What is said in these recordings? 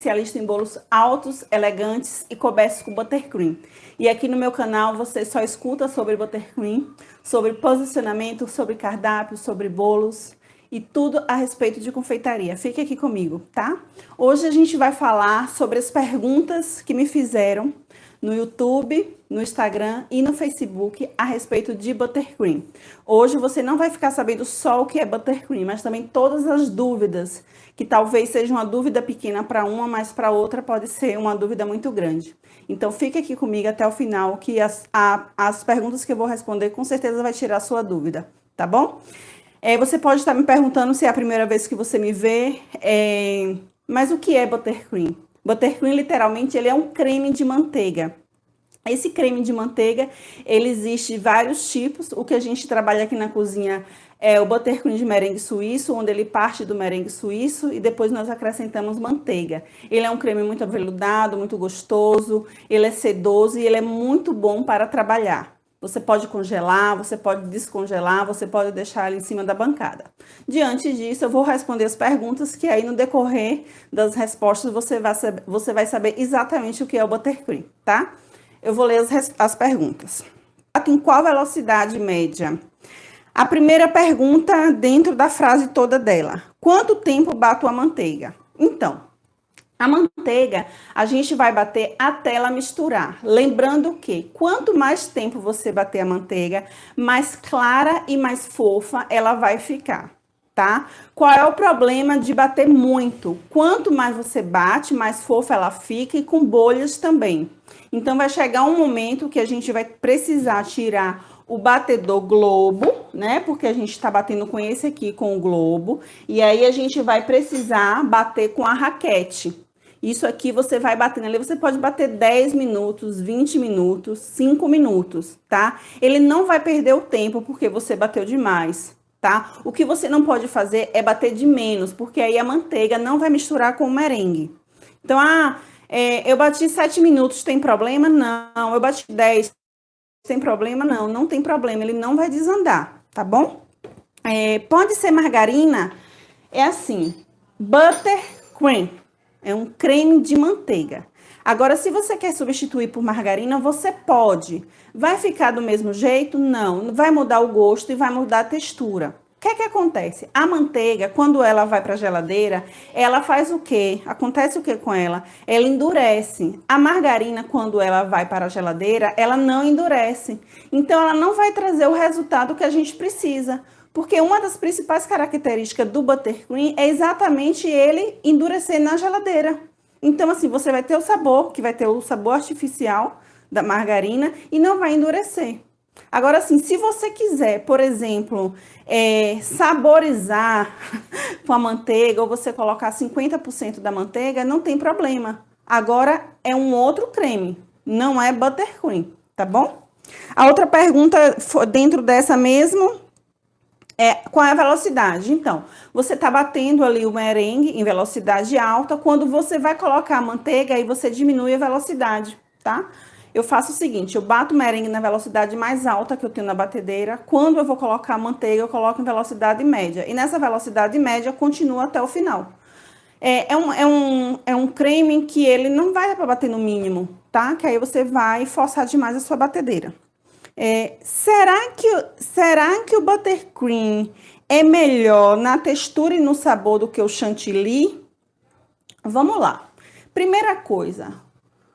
especialista em bolos altos, elegantes e cobertos com buttercream. E aqui no meu canal você só escuta sobre buttercream, sobre posicionamento, sobre cardápio, sobre bolos e tudo a respeito de confeitaria. Fique aqui comigo, tá? Hoje a gente vai falar sobre as perguntas que me fizeram no YouTube, no Instagram e no Facebook a respeito de buttercream. Hoje você não vai ficar sabendo só o que é buttercream, mas também todas as dúvidas, que talvez seja uma dúvida pequena para uma, mas para outra pode ser uma dúvida muito grande. Então fique aqui comigo até o final, que as perguntas que eu vou responder com certeza vai tirar a sua dúvida, tá bom? Você pode estar me perguntando se é a primeira vez que você me vê, mas o que é buttercream? Buttercream, literalmente, ele é um creme de manteiga. Esse creme de manteiga, ele existe vários tipos. O que a gente trabalha aqui na cozinha é o buttercream de merengue suíço, onde ele parte do merengue suíço e depois nós acrescentamos manteiga. Ele é um creme muito aveludado, muito gostoso, ele é sedoso e ele é muito bom para trabalhar. Você pode congelar, você pode descongelar, você pode deixar ele em cima da bancada. Diante disso, eu vou responder as perguntas que aí no decorrer das respostas você vai saber exatamente o que é o buttercream, tá? Eu vou ler as perguntas. Em qual velocidade média? A primeira pergunta dentro da frase toda dela. Quanto tempo bato a manteiga? Então, a manteiga, a gente vai bater até ela misturar. Lembrando que quanto mais tempo você bater a manteiga, mais clara e mais fofa ela vai ficar, tá? Qual é o problema de bater muito? Quanto mais você bate, mais fofa ela fica e com bolhas também. Então, vai chegar um momento que a gente vai precisar tirar o batedor globo, né? Porque a gente tá batendo com esse aqui, com o globo. E aí, a gente vai precisar bater com a raquete. Isso aqui você vai batendo ali, você pode bater 10 minutos, 20 minutos, 5 minutos, tá? Ele não vai perder o tempo porque você bateu demais, tá? O que você não pode fazer é bater de menos, porque aí a manteiga não vai misturar com o merengue. Então, eu bati 7 minutos, tem problema? Não. Eu bati 10, tem problema? Não, não tem problema, ele não vai desandar, tá bom? Pode ser margarina? É assim, buttercream. É um creme de manteiga. Agora, se você quer substituir por margarina, você pode. Vai ficar do mesmo jeito? Não. Vai mudar o gosto e vai mudar a textura. O que é que acontece? A manteiga, quando ela vai para a geladeira, ela faz o quê? Acontece o quê com ela? Ela endurece. A margarina, quando ela vai para a geladeira, ela não endurece. Então, ela não vai trazer o resultado que a gente precisa. Porque uma das principais características do buttercream é exatamente ele endurecer na geladeira. Então, assim, você vai ter o sabor, que vai ter o sabor artificial da margarina e não vai endurecer. Agora, assim, se você quiser, por exemplo, saborizar com a manteiga ou você colocar 50% da manteiga, não tem problema. Agora, é um outro creme, não é buttercream, tá bom? A outra pergunta dentro dessa mesmo... qual é a velocidade? Então, você tá batendo ali o merengue em velocidade alta. Quando você vai colocar a manteiga, aí você diminui a velocidade, tá? Eu faço o seguinte, eu bato o merengue na velocidade mais alta que eu tenho na batedeira. Quando eu vou colocar a manteiga, eu coloco em velocidade média. E nessa velocidade média, continua até o final. É um creme que ele não vai para bater no mínimo, tá? Que aí você vai forçar demais a sua batedeira. Será que o buttercream é melhor na textura e no sabor do que o chantilly? Vamos lá. Primeira coisa,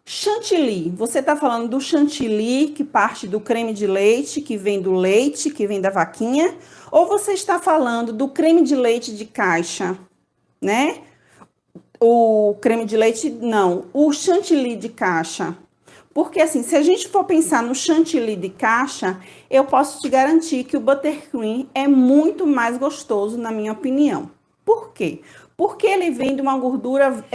chantilly. Você está falando do chantilly que parte do creme de leite, que vem do leite, que vem da vaquinha? Ou você está falando do creme de leite de caixa, né? O creme de leite, não. O chantilly de caixa. Porque, assim, se a gente for pensar no chantilly de caixa, eu posso te garantir que o buttercream é muito mais gostoso, na minha opinião. Por quê? Porque ele vem de uma gordura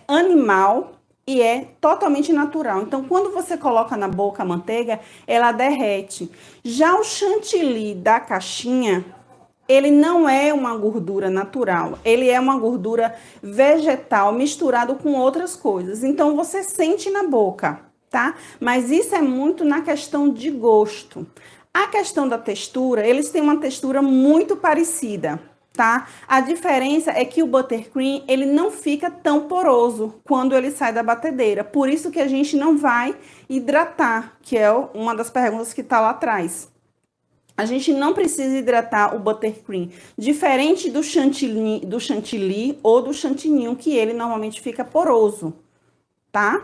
animal e é totalmente natural. Então, quando você coloca na boca a manteiga, ela derrete. Já o chantilly da caixinha, ele não é uma gordura natural, ele é uma gordura vegetal misturado com outras coisas. Então, você sente na boca, tá? Mas isso é muito na questão de gosto. A questão da textura, eles têm uma textura muito parecida. tá? A diferença é que o buttercream, ele não fica tão poroso quando ele sai da batedeira. Por isso que a gente não vai hidratar, que é uma das perguntas que tá lá atrás. A gente não precisa hidratar o buttercream, diferente do chantilly ou do chantininho, que ele normalmente fica poroso, tá?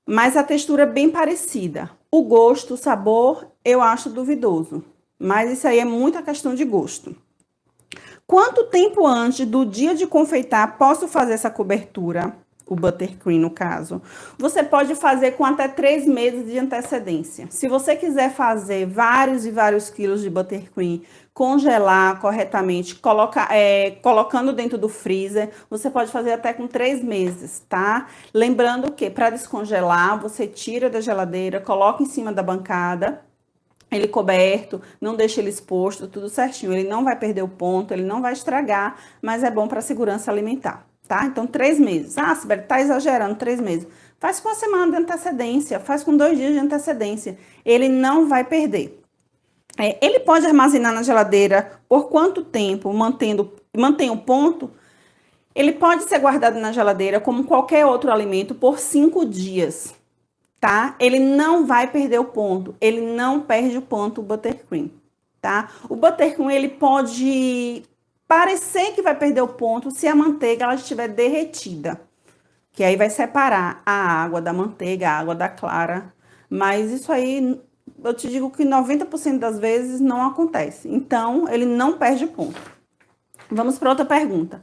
Mas a textura é bem parecida. O gosto, o sabor, eu acho duvidoso. Mas isso aí é muita questão de gosto. Quanto tempo antes do dia de confeitar posso fazer essa cobertura? O buttercream, no caso. Você pode fazer com até 3 meses de antecedência. Se você quiser fazer vários e vários quilos de buttercream, congelar corretamente, colocando dentro do freezer, você pode fazer até com 3 meses, tá? Lembrando que para descongelar, você tira da geladeira, coloca em cima da bancada, ele coberto, não deixa ele exposto, tudo certinho. Ele não vai perder o ponto, ele não vai estragar, mas é bom para a segurança alimentar, tá? Então, 3 meses. Ah, Sibeli, tá exagerando, 3 meses. Faz com 1 semana de antecedência, faz com 2 dias de antecedência. Ele não vai perder. Ele pode armazenar na geladeira por quanto tempo, mantém o ponto? Ele pode ser guardado na geladeira como qualquer outro alimento por 5 dias. Tá? Ele não vai perder o ponto, ele não perde o ponto, o buttercream, tá? O buttercream, ele pode parecer que vai perder o ponto se a manteiga ela estiver derretida, que aí vai separar a água da manteiga, a água da clara, mas isso aí, eu te digo que 90% das vezes não acontece, então ele não perde ponto. Vamos para outra pergunta.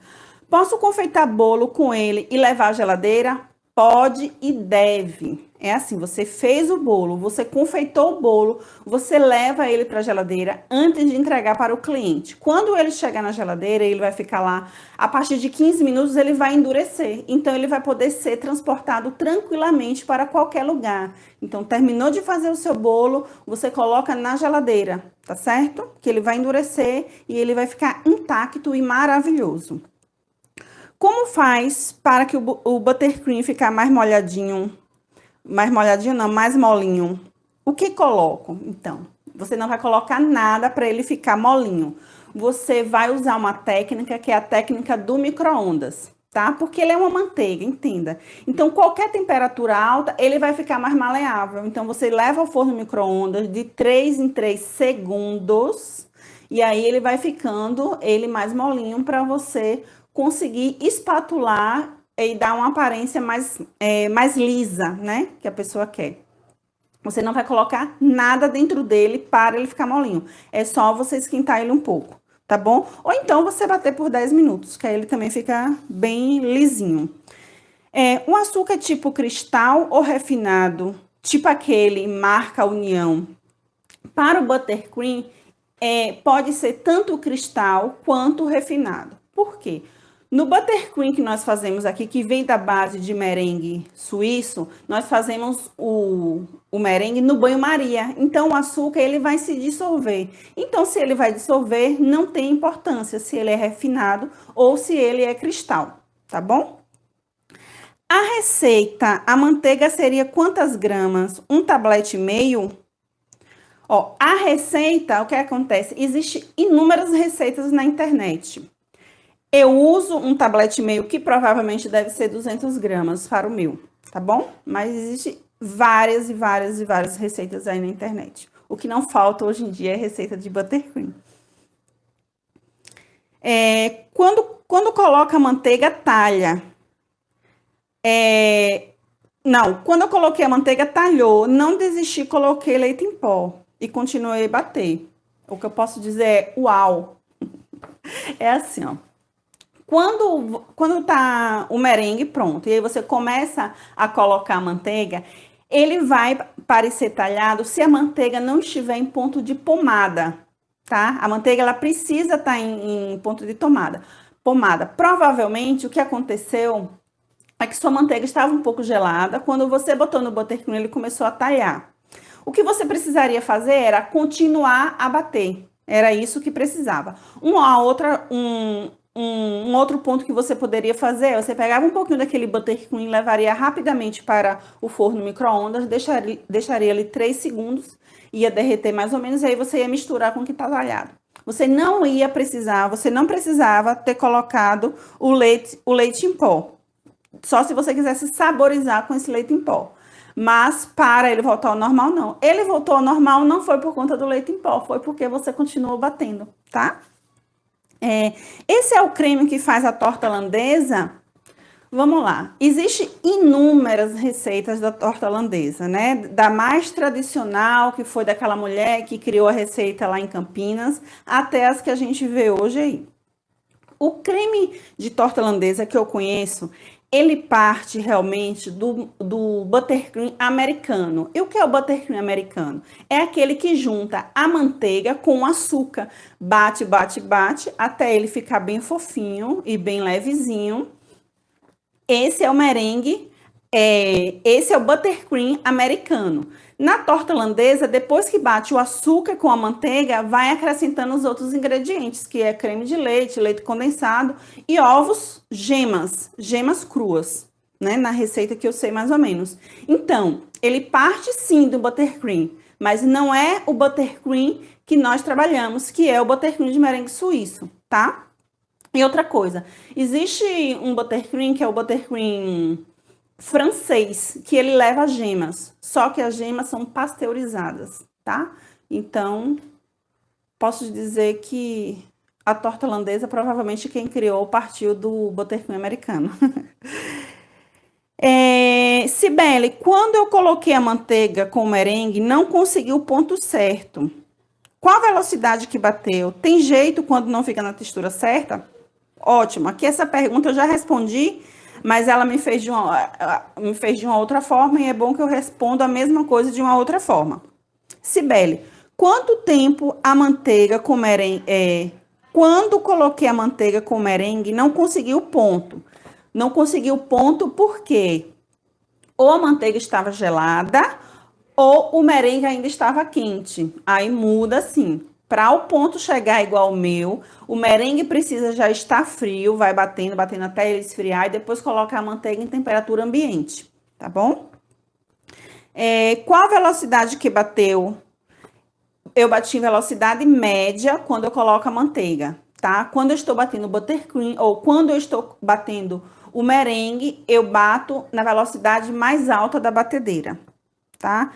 Posso confeitar bolo com ele e levar à geladeira? Pode e deve. É assim, você fez o bolo, você confeitou o bolo, você leva ele para a geladeira antes de entregar para o cliente. Quando ele chegar na geladeira, ele vai ficar lá, a partir de 15 minutos ele vai endurecer. Então, ele vai poder ser transportado tranquilamente para qualquer lugar. Então, terminou de fazer o seu bolo, você coloca na geladeira, tá certo? Que ele vai endurecer e ele vai ficar intacto e maravilhoso. Como faz para que o buttercream ficar mais molhadinho? Mais molhadinho não, mais molinho. O que coloco? Então, você não vai colocar nada para ele ficar molinho. Você vai usar uma técnica que é a técnica do micro-ondas, tá? Porque ele é uma manteiga, entenda. Então, qualquer temperatura alta, ele vai ficar mais maleável. Então, você leva ao forno micro-ondas de 3 em 3 segundos e aí ele vai ficando mais molinho para você conseguir espatular e dar uma aparência mais lisa, né? Que a pessoa quer. Você não vai colocar nada dentro dele para ele ficar molinho. É só você esquentar ele um pouco, tá bom? Ou então você bater por 10 minutos, que aí ele também fica bem lisinho. Um açúcar tipo cristal ou refinado, tipo aquele marca União, para o buttercream, pode ser tanto o cristal quanto o refinado. Por quê? No buttercream que nós fazemos aqui, que vem da base de merengue suíço, nós fazemos o merengue no banho-maria. Então, o açúcar, ele vai se dissolver. Então, se ele vai dissolver, não tem importância se ele é refinado ou se ele é cristal, tá bom? A receita, a manteiga seria quantas gramas? 1 tablete e meio? Ó, a receita, o que acontece? Existem inúmeras receitas na internet. Eu uso um tablete e meio, que provavelmente deve ser 200 gramas para o meu, tá bom? Mas existem várias e várias e várias receitas aí na internet. O que não falta hoje em dia é receita de buttercream. Quando coloca manteiga, talha. Não, quando eu coloquei a manteiga, talhou. Não desisti, coloquei leite em pó e continuei a bater. O que eu posso dizer é, uau! É assim, ó. Quando tá o merengue pronto, e aí você começa a colocar a manteiga, ele vai parecer talhado se a manteiga não estiver em ponto de pomada, tá? A manteiga, ela precisa estar em ponto de pomada. Provavelmente, o que aconteceu é que sua manteiga estava um pouco gelada. Quando você botou no buttercream, ele começou a talhar. O que você precisaria fazer era continuar a bater. Era isso que precisava. Um outro ponto que você poderia fazer é você pegava um pouquinho daquele buttercream, levaria rapidamente para o forno micro-ondas, deixaria ali 3 segundos, ia derreter mais ou menos, e aí você ia misturar com o que está talhado. Você não precisava ter colocado o leite em pó. Só se você quisesse saborizar com esse leite em pó. Mas para ele voltar ao normal, não. Ele voltou ao normal não foi por conta do leite em pó, foi porque você continuou batendo, tá? Esse é o creme que faz a torta holandesa. Vamos lá. Existem inúmeras receitas da torta holandesa, né? Da mais tradicional, que foi daquela mulher que criou a receita lá em Campinas, até as que a gente vê hoje aí. O creme de torta holandesa que eu conheço, ele parte realmente do buttercream americano. E o que é o buttercream americano? É aquele que junta a manteiga com o açúcar. Bate, bate, bate, até ele ficar bem fofinho e bem levezinho. Esse é o merengue, esse é o buttercream americano. Na torta holandesa, depois que bate o açúcar com a manteiga, vai acrescentando os outros ingredientes, que é creme de leite, leite condensado e ovos, gemas cruas, né? Na receita que eu sei mais ou menos. Então, ele parte sim do buttercream, mas não é o buttercream que nós trabalhamos, que é o buttercream de merengue suíço, tá? E outra coisa, existe um buttercream que é o buttercream francês, que ele leva gemas, só que as gemas são pasteurizadas, tá? Então, posso dizer que a torta holandesa, provavelmente quem criou partiu do buttercream americano. Cibele, quando eu coloquei a manteiga com o merengue, não consegui o ponto certo. Qual a velocidade que bateu? Tem jeito quando não fica na textura certa? Ótimo, aqui essa pergunta eu já respondi, mas ela me fez de uma outra forma e é bom que eu responda a mesma coisa de uma outra forma. Cibele, quanto tempo a manteiga com merengue... quando coloquei a manteiga com merengue, não consegui o ponto. Não consegui o ponto porque ou a manteiga estava gelada ou o merengue ainda estava quente. Aí muda sim. Para o ponto chegar igual ao meu, o merengue precisa já estar frio, vai batendo, batendo até ele esfriar e depois coloca a manteiga em temperatura ambiente, tá bom? Qual a velocidade que bateu? Eu bati em velocidade média quando eu coloco a manteiga, tá? Quando eu estou batendo o buttercream ou quando eu estou batendo o merengue, eu bato na velocidade mais alta da batedeira, tá?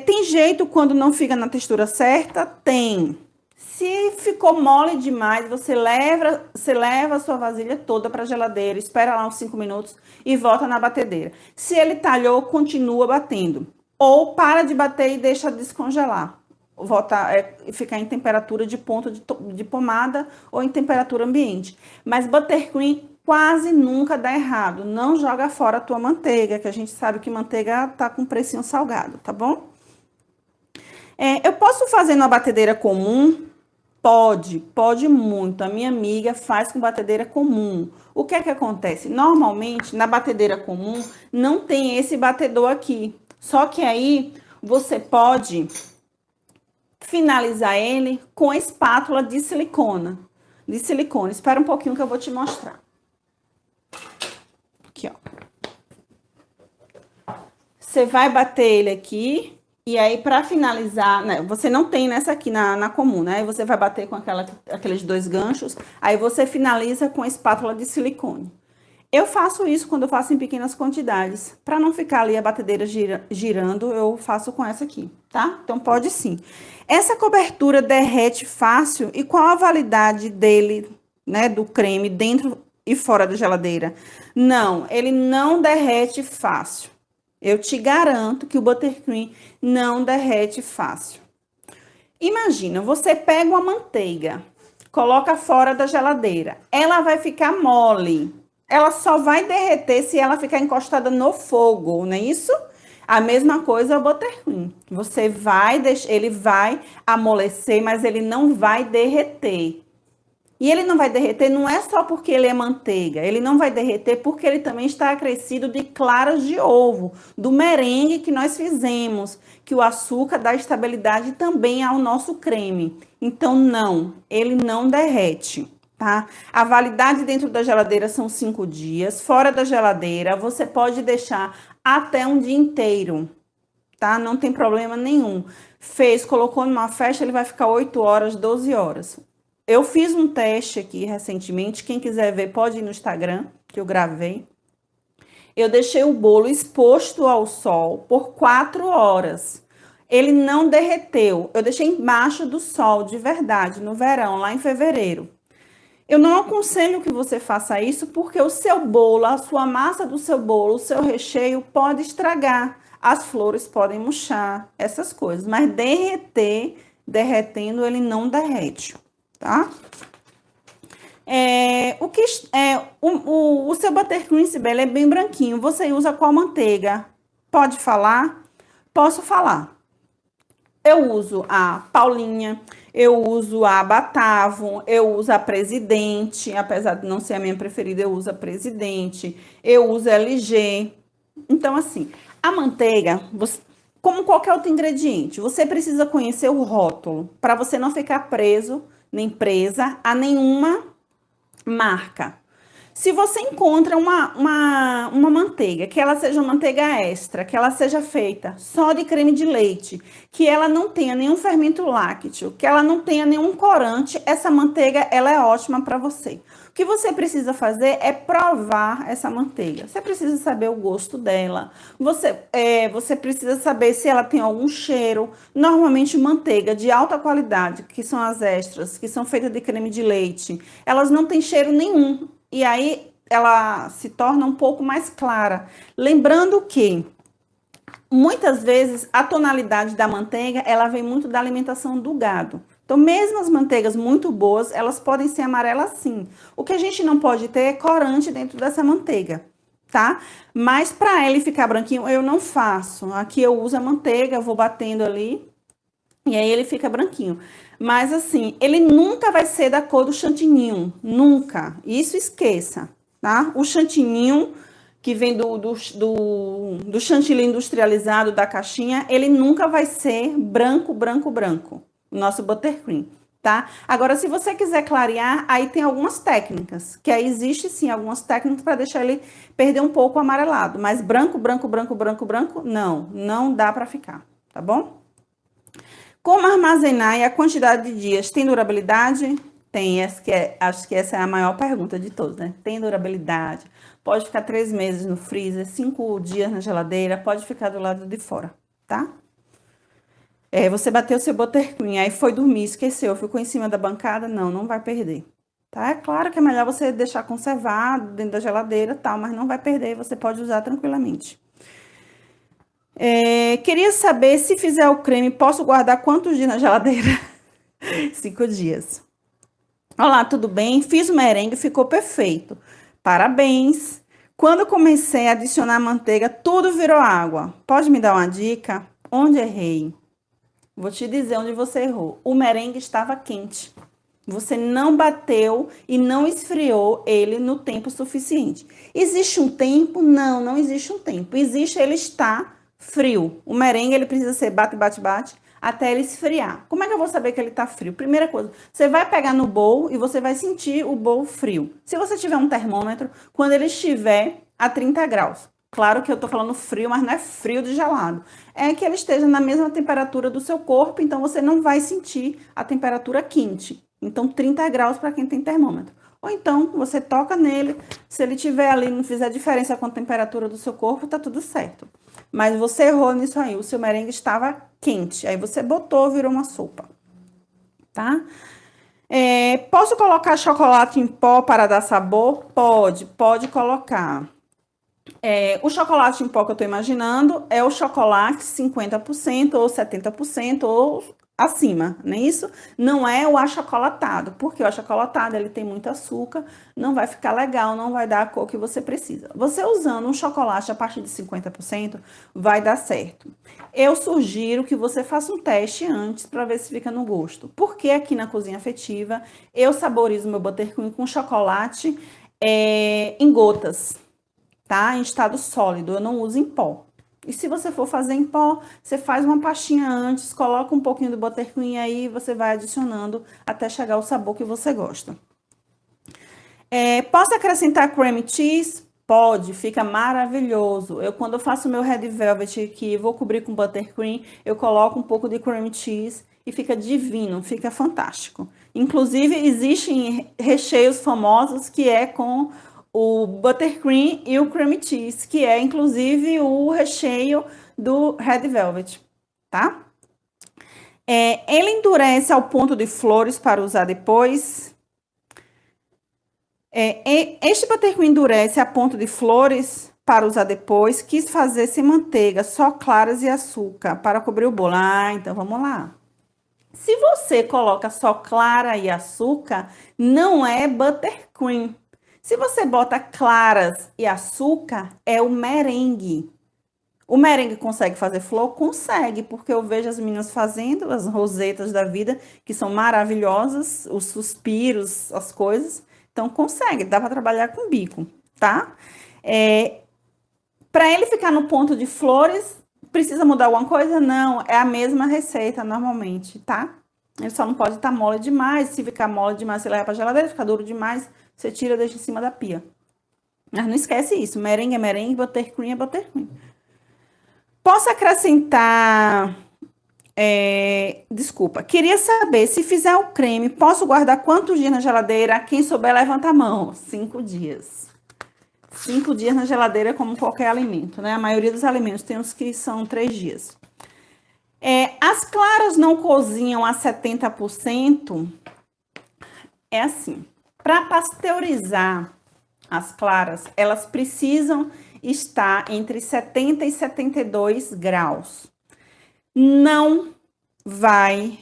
Tem jeito quando não fica na textura certa? Tem. Se ficou mole demais, você leva a sua vasilha toda para a geladeira, espera lá uns 5 minutos e volta na batedeira. Se ele talhou, continua batendo. Ou para de bater e deixa descongelar. Ficar em temperatura de ponto de pomada ou em temperatura ambiente. Mas buttercream quase nunca dá errado. Não joga fora a tua manteiga, que a gente sabe que manteiga tá com precinho salgado, tá bom? Eu posso fazer numa batedeira comum? Pode muito. A minha amiga faz com batedeira comum. O que é que acontece? Normalmente, na batedeira comum, não tem esse batedor aqui. Só que aí, você pode finalizar ele com espátula de silicone. Espera um pouquinho que eu vou te mostrar. Aqui, ó. Você vai bater ele aqui. E aí, para finalizar, né, você não tem nessa aqui na comum, né? Aí você vai bater com aqueles 2 ganchos. Aí você finaliza com a espátula de silicone. Eu faço isso quando eu faço em pequenas quantidades. Para não ficar ali a batedeira girando, eu faço com essa aqui, tá? Então, pode sim. Essa cobertura derrete fácil. E qual a validade dele, né, do creme, dentro e fora da geladeira? Não, ele não derrete fácil. Eu te garanto que o buttercream não derrete fácil. Imagina, você pega uma manteiga, coloca fora da geladeira. Ela vai ficar mole. Ela só vai derreter se ela ficar encostada no fogo, não é isso? A mesma coisa é o buttercream. Ele vai amolecer, mas ele não vai derreter. E ele não vai derreter não é só porque ele é manteiga, ele não vai derreter porque ele também está acrescido de claras de ovo, do merengue que nós fizemos, que o açúcar dá estabilidade também ao nosso creme. Então, não, ele não derrete, tá? A validade dentro da geladeira são 5 dias, fora da geladeira você pode deixar até um dia inteiro, tá? Não tem problema nenhum. Colocou numa festa, ele vai ficar 8 horas, 12 horas. Eu fiz um teste aqui recentemente, quem quiser ver pode ir no Instagram, que eu gravei. Eu deixei o bolo exposto ao sol por 4 horas. Ele não derreteu. Eu deixei embaixo do sol, de verdade, no verão, lá em fevereiro. Eu não aconselho que você faça isso porque o seu bolo, a sua massa do seu bolo, o seu recheio pode estragar. As flores podem murchar, essas coisas. Mas derretendo, ele não derrete, tá? O seu buttercream, Sibeli, é bem branquinho. Você usa qual manteiga? Pode falar? Posso falar. Eu uso a Paulinha, eu uso a Batavo, eu uso a Presidente, apesar de não ser a minha preferida, eu uso a Presidente, eu uso a LG. Então, assim, a manteiga, como qualquer outro ingrediente, você precisa conhecer o rótulo para você não ficar preso nem presa a nenhuma marca. Se você encontra uma manteiga, que ela seja uma manteiga extra, que ela seja feita só de creme de leite, que ela não tenha nenhum fermento lácteo, que ela não tenha nenhum corante, essa manteiga ela é ótima para você. O que você precisa fazer é provar essa manteiga. Você precisa saber o gosto dela. Você precisa saber se ela tem algum cheiro. Normalmente manteiga de alta qualidade, que são as extras, que são feitas de creme de leite, elas não têm cheiro nenhum. E aí ela se torna um pouco mais clara. Lembrando que muitas vezes a tonalidade da manteiga, ela vem muito da alimentação do gado. Então, mesmo as manteigas muito boas, elas podem ser amarelas sim. O que a gente não pode ter é corante dentro dessa manteiga, tá? Mas para ele ficar branquinho, eu não faço. Aqui eu uso a manteiga, vou batendo ali e aí ele fica branquinho. Mas assim, ele nunca vai ser da cor do chantininho, nunca. Isso esqueça, tá? O chantininho que vem do chantilly industrializado da caixinha, ele nunca vai ser branco, branco, branco. O nosso buttercream, tá? Agora, se você quiser clarear, aí tem algumas técnicas, que aí existe sim algumas técnicas para deixar ele perder um pouco o amarelado. Mas branco, branco, branco, branco, branco, não dá para ficar, tá bom? Como armazenar e a quantidade de dias tem durabilidade? Tem, acho que essa é a maior pergunta de todos, né? Tem durabilidade. Pode ficar 3 meses no freezer, 5 dias na geladeira, pode ficar do lado de fora, tá? Você bateu seu buttercream, aí foi dormir, esqueceu, ficou em cima da bancada, não vai perder, tá? É claro que é melhor você deixar conservado dentro da geladeira e tal, mas não vai perder, você pode usar tranquilamente. Queria saber, se fizer o creme, posso guardar quantos dias na geladeira? 5 dias. Olá, tudo bem? Fiz o merengue, ficou perfeito. Parabéns! Quando comecei a adicionar manteiga, tudo virou água. Pode me dar uma dica? Onde errei? Vou te dizer onde você errou. O merengue estava quente. Você não bateu e não esfriou ele no tempo suficiente. Existe um tempo? Não existe um tempo. Existe ele estar frio. O merengue, ele precisa ser bate, bate, bate, até ele esfriar. Como é que eu vou saber que ele tá frio? Primeira coisa, você vai pegar no bowl e você vai sentir o bowl frio. Se você tiver um termômetro, quando ele estiver a 30 graus. Claro que eu tô falando frio, mas não é frio de gelado. É que ele esteja na mesma temperatura do seu corpo, então você não vai sentir a temperatura quente. Então, 30 graus para quem tem termômetro. Ou então, você toca nele, se ele tiver ali, não fizer diferença com a temperatura do seu corpo, tá tudo certo. Mas você errou nisso aí, o seu merengue estava quente, aí você botou, virou uma sopa, tá? Posso colocar chocolate em pó para dar sabor? Pode colocar. O chocolate em pó que eu tô imaginando é o chocolate 50% ou 70% ou acima, não é isso? Não é o achocolatado, porque o achocolatado ele tem muito açúcar, não vai ficar legal, não vai dar a cor que você precisa. Você usando um chocolate a partir de 50% vai dar certo. Eu sugiro que você faça um teste antes para ver se fica no gosto. Porque aqui na Cozinha Afetiva eu saborizo meu buttercream com chocolate em gotas, tá? Em estado sólido, eu não uso em pó. E se você for fazer em pó, você faz uma pastinha antes, coloca um pouquinho do buttercream e aí você vai adicionando até chegar ao sabor que você gosta. Posso acrescentar cream cheese? Pode, fica maravilhoso. Quando eu faço meu red velvet, que vou cobrir com buttercream, eu coloco um pouco de cream cheese e fica divino, fica fantástico. Inclusive, existem recheios famosos que é com o buttercream e o cream cheese, que é inclusive o recheio do Red Velvet, tá? Ele endurece ao ponto de flores para usar depois. Este buttercream endurece a ponto de flores para usar depois. Quis fazer sem manteiga, só claras e açúcar para cobrir o bolo. Então vamos lá. Se você coloca só clara e açúcar, não é buttercream. Se você bota claras e açúcar, é o merengue. O merengue consegue fazer flor? Consegue, porque eu vejo as meninas fazendo as rosetas da vida, que são maravilhosas, os suspiros, as coisas. Então, consegue, dá para trabalhar com bico, tá? Para ele ficar no ponto de flores, precisa mudar alguma coisa? Não, é a mesma receita normalmente, tá? Ele só não pode estar mole demais. Se ficar mole demais, você leva para geladeira, ficar duro demais, você tira e deixa em cima da pia. Mas não esquece isso, merengue é merengue, buttercream é buttercream. Posso acrescentar... desculpa, queria saber, se fizer o creme, posso guardar quantos dias na geladeira? Quem souber, levanta a mão. 5 dias. 5 dias na geladeira, como qualquer alimento, né? A maioria dos alimentos tem uns que são 3 dias. As claras não cozinham a 70%. É assim, para pasteurizar as claras, elas precisam estar entre 70 e 72 graus. Não vai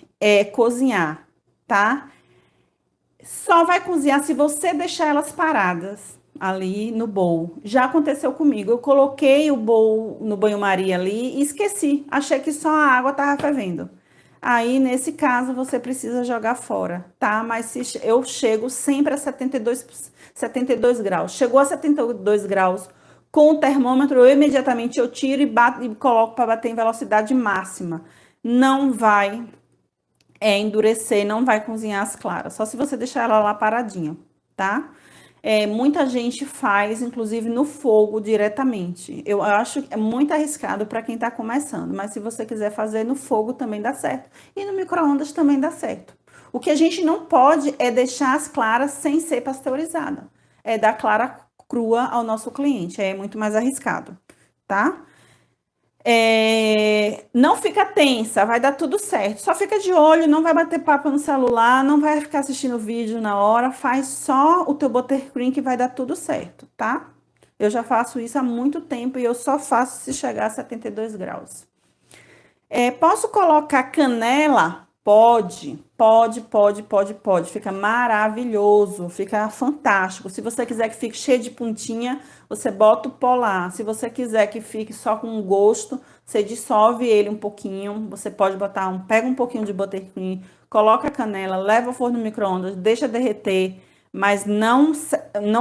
cozinhar, tá? Só vai cozinhar se você deixar elas paradas ali no bowl. Já aconteceu comigo. Eu coloquei o bowl no banho-maria ali e esqueci. Achei que só a água tava fervendo. Aí, nesse caso, você precisa jogar fora, tá? Mas se eu chego sempre a 72 graus. Chegou a 72 graus com o termômetro, eu imediatamente tiro e coloco para bater em velocidade máxima. Não vai endurecer, não vai cozinhar as claras. Só se você deixar ela lá paradinha, tá? Muita gente faz, inclusive, no fogo diretamente. Eu acho que é muito arriscado para quem está começando, mas se você quiser fazer no fogo também dá certo. E no micro-ondas também dá certo. O que a gente não pode é deixar as claras sem ser pasteurizada. É dar clara crua ao nosso cliente, é muito mais arriscado, tá? Não fica tensa, vai dar tudo certo. Só fica de olho, não vai bater papo no celular, não vai ficar assistindo vídeo na hora, faz só o teu buttercream que vai dar tudo certo, tá? Eu já faço isso há muito tempo e eu só faço se chegar a 72 graus. Posso colocar canela? Pode. Fica maravilhoso, fica fantástico. Se você quiser que fique cheio de pontinha, você bota o pó lá. Se você quiser que fique só com gosto, você dissolve ele um pouquinho. Você pode botar pega um pouquinho de buttercream, coloca a canela, leva ao forno no micro-ondas, deixa derreter, mas não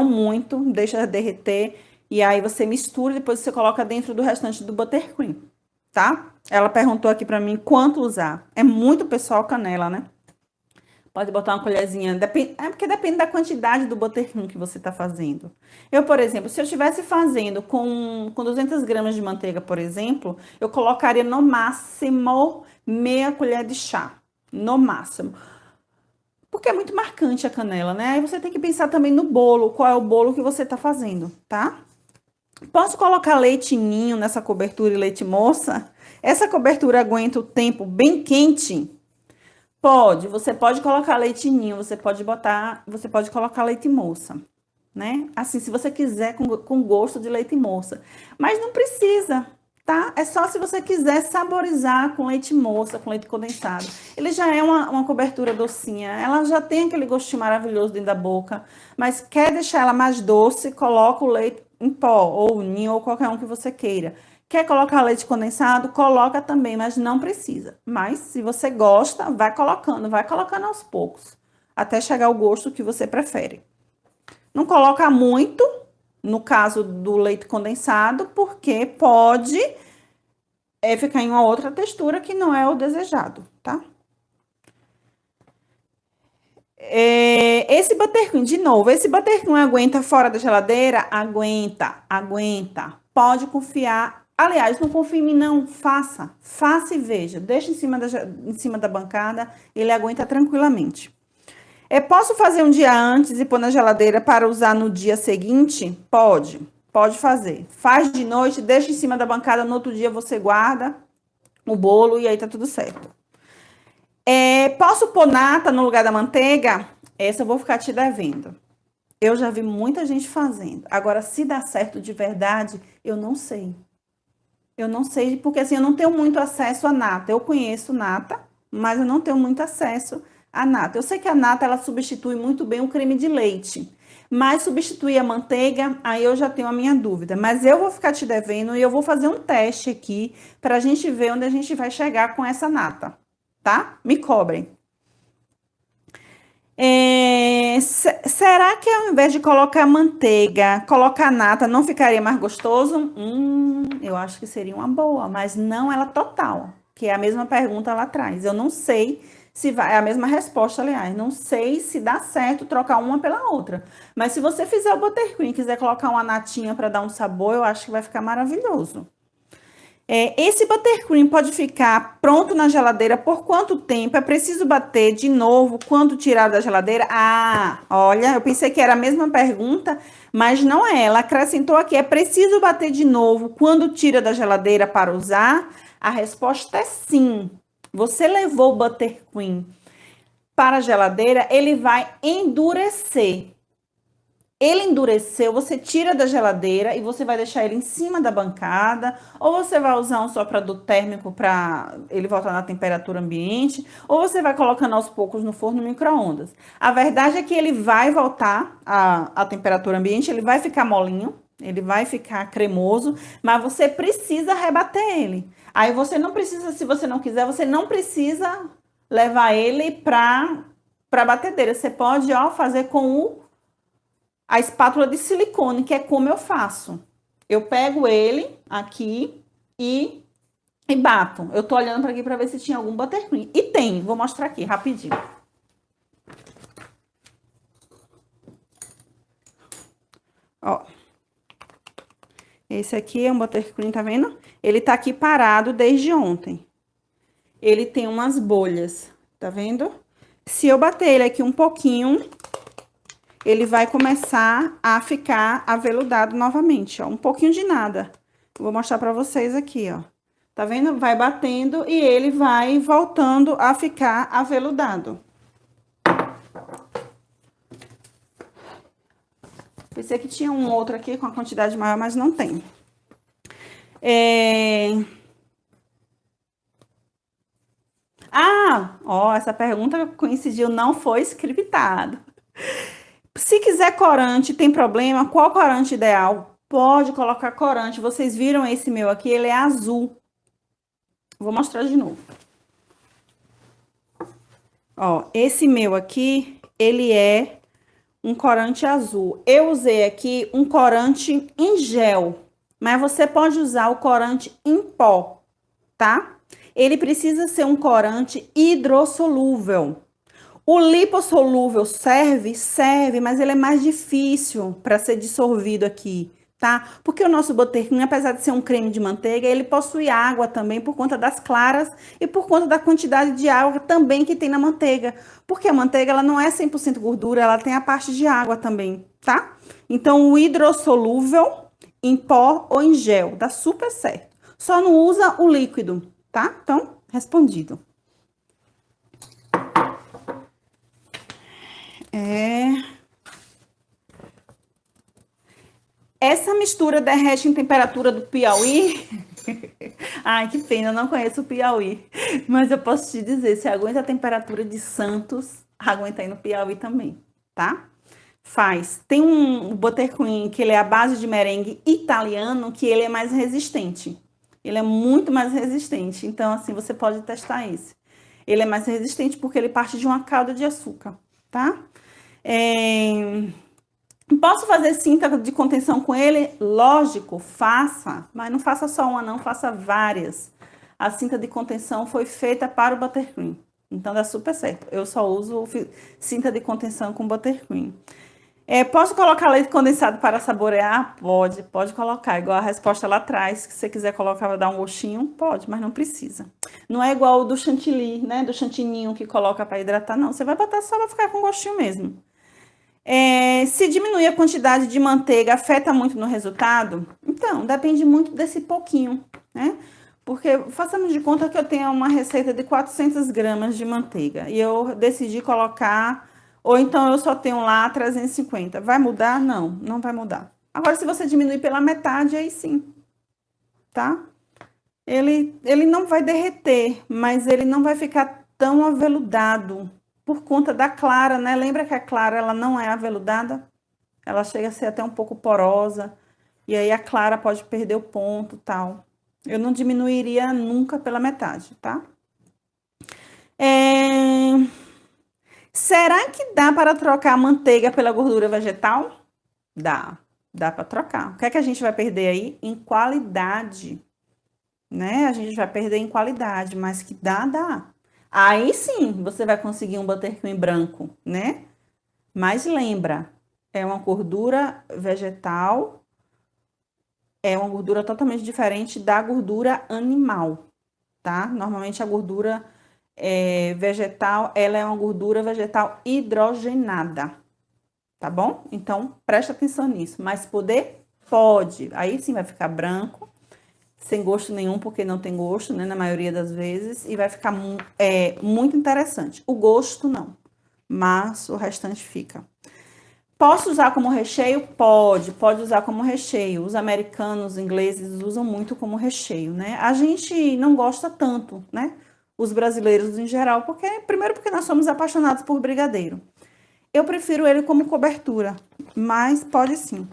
muito, deixa derreter. E aí você mistura e depois você coloca dentro do restante do buttercream, tá? Ela perguntou aqui pra mim quanto usar. É muito pessoal canela, né? Pode botar uma colherzinha, porque depende da quantidade do buttercream que você tá fazendo. Eu, por exemplo, se eu estivesse fazendo com 200 gramas de manteiga, por exemplo, eu colocaria no máximo meia colher de chá, no máximo. Porque é muito marcante a canela, né? Aí você tem que pensar também no bolo, qual é o bolo que você tá fazendo, tá? Posso colocar leite ninho nessa cobertura e leite moça? Essa cobertura aguenta o tempo bem quente? Pode, você pode colocar leite ninho, você pode colocar leite moça, né? Assim, se você quiser com gosto de leite moça. Mas não precisa, tá? É só se você quiser saborizar com leite moça, com leite condensado. Ele já é uma cobertura docinha, ela já tem aquele gostinho maravilhoso dentro da boca, mas quer deixar ela mais doce, coloca o leite em pó, ou ninho, ou qualquer um que você queira. Quer colocar leite condensado? Coloca também, mas não precisa. Mas, se você gosta, vai colocando aos poucos, até chegar ao gosto que você prefere. Não coloca muito, no caso do leite condensado, porque pode ficar em uma outra textura que não é o desejado, tá? Esse buttercream, de novo, esse buttercream aguenta fora da geladeira? Aguenta. Pode confiar Aliás, não confie em mim, não. Faça. Faça e veja. Deixa em cima da bancada, ele aguenta tranquilamente. Posso fazer um dia antes e pôr na geladeira para usar no dia seguinte? Pode. Pode fazer. Faz de noite, deixa em cima da bancada, no outro dia você guarda o bolo e aí tá tudo certo. Posso pôr nata no lugar da manteiga? Essa eu vou ficar te devendo. Eu já vi muita gente fazendo. Agora, se dá certo de verdade, eu não sei. Eu não sei, porque assim, eu não tenho muito acesso à nata. Eu conheço nata, mas eu não tenho muito acesso à nata. Eu sei que a nata, ela substitui muito bem o creme de leite. Mas substituir a manteiga, aí eu já tenho a minha dúvida. Mas eu vou ficar te devendo e eu vou fazer um teste aqui para a gente ver onde a gente vai chegar com essa nata, tá? Me cobrem. Será que ao invés de colocar manteiga, colocar nata, não ficaria mais gostoso? Eu acho que seria uma boa, mas não ela total, que é a mesma pergunta lá atrás. Eu não sei se vai, é a mesma resposta, aliás, não sei se dá certo trocar uma pela outra. Mas se você fizer o buttercream e quiser colocar uma natinha para dar um sabor, eu acho que vai ficar maravilhoso. Esse buttercream pode ficar pronto na geladeira por quanto tempo? É preciso bater de novo quando tirar da geladeira? Ah, olha, eu pensei que era a mesma pergunta, mas não é. Ela acrescentou aqui, é preciso bater de novo quando tira da geladeira para usar? A resposta é sim. Você levou o buttercream para a geladeira, ele vai endurecer. Ele endureceu, você tira da geladeira e você vai deixar ele em cima da bancada, ou você vai usar um soprador térmico para ele voltar na temperatura ambiente, ou você vai colocando aos poucos no forno micro-ondas. A verdade é que ele vai voltar à temperatura ambiente, ele vai ficar molinho, ele vai ficar cremoso, mas você precisa rebater ele. Aí você não precisa, se você não quiser, você não precisa levar ele para batedeira. Você pode, ó, fazer com a espátula de silicone, que é como eu faço. Eu pego ele aqui e bato. Eu tô olhando para aqui para ver se tinha algum buttercream. E tem, vou mostrar aqui rapidinho. Ó. Esse aqui é um buttercream, tá vendo? Ele tá aqui parado desde ontem. Ele tem umas bolhas, tá vendo? Se eu bater ele aqui um pouquinho, ele vai começar a ficar aveludado novamente, ó. Um pouquinho de nada. Vou mostrar pra vocês aqui, ó. Tá vendo? Vai batendo e ele vai voltando a ficar aveludado. Pensei que tinha um outro aqui com a quantidade maior, mas não tem. Ah, ó, essa pergunta coincidiu, não foi scriptado. Se quiser corante, tem problema? Qual corante ideal? Pode colocar corante. Vocês viram esse meu aqui? Ele é azul. Vou mostrar de novo. Ó, esse meu aqui, ele é um corante azul. Eu usei aqui um corante em gel, mas você pode usar o corante em pó, tá? Ele precisa ser um corante hidrossolúvel. O lipossolúvel serve? Serve, mas ele é mais difícil para ser dissolvido aqui, tá? Porque o nosso buttercream, apesar de ser um creme de manteiga, ele possui água também por conta das claras e por conta da quantidade de água também que tem na manteiga. Porque a manteiga, ela não é 100% gordura, ela tem a parte de água também, tá? Então, o hidrossolúvel em pó ou em gel, dá super certo. Só não usa o líquido, tá? Então, respondido. Essa mistura derrete em temperatura do Piauí? Ai, que pena, eu não conheço o Piauí. Mas eu posso te dizer, se aguenta a temperatura de Santos, aguenta aí no Piauí também, tá? Faz. Tem um buttercream que ele é a base de merengue italiano, que ele é mais resistente. Ele é muito mais resistente. Então, assim, você pode testar esse. Ele é mais resistente porque ele parte de uma calda de açúcar, tá? Posso fazer cinta de contenção com ele? Lógico, faça, mas não faça só uma, não, faça várias. A cinta de contenção foi feita para o buttercream, então dá super certo. Eu só uso cinta de contenção com buttercream. Posso colocar leite condensado para saborear? Pode colocar. Igual a resposta lá atrás, que se você quiser colocar para dar um gostinho, pode, mas não precisa. Não é igual o do chantilly, né? Do chantininho que coloca para hidratar, não. Você vai botar só para ficar com gostinho mesmo. Se diminuir a quantidade de manteiga, afeta muito no resultado? Então, depende muito desse pouquinho, né? Porque façamos de conta que eu tenho uma receita de 400 gramas de manteiga e eu decidi colocar, ou então eu só tenho lá 350. Vai mudar? Não, não vai mudar. Agora, se você diminuir pela metade, aí sim, tá? Ele não vai derreter, mas ele não vai ficar tão aveludado por conta da clara, né? Lembra que a clara, ela não é aveludada? Ela chega a ser até um pouco porosa, e aí a clara pode perder o ponto, tal. Eu não diminuiria nunca pela metade, tá? Será que dá para trocar a manteiga pela gordura vegetal? Dá para trocar. O que é que a gente vai perder aí? Em qualidade, né? A gente vai perder em qualidade, mas que dá. Aí sim, você vai conseguir um buttercream branco, né? Mas lembra, é uma gordura vegetal, é uma gordura totalmente diferente da gordura animal, tá? Normalmente a gordura vegetal, ela é uma gordura vegetal hidrogenada, tá bom? Então, presta atenção nisso. Mas poder? Pode. Aí sim vai ficar branco, sem gosto nenhum, porque não tem gosto, né? Na maioria das vezes. E vai ficar muito interessante. O gosto não, mas o restante fica. Posso usar como recheio? Pode usar como recheio. Os americanos, os ingleses usam muito como recheio, né? A gente não gosta tanto, né? Os brasileiros em geral, primeiro porque nós somos apaixonados por brigadeiro. Eu prefiro ele como cobertura, mas pode sim.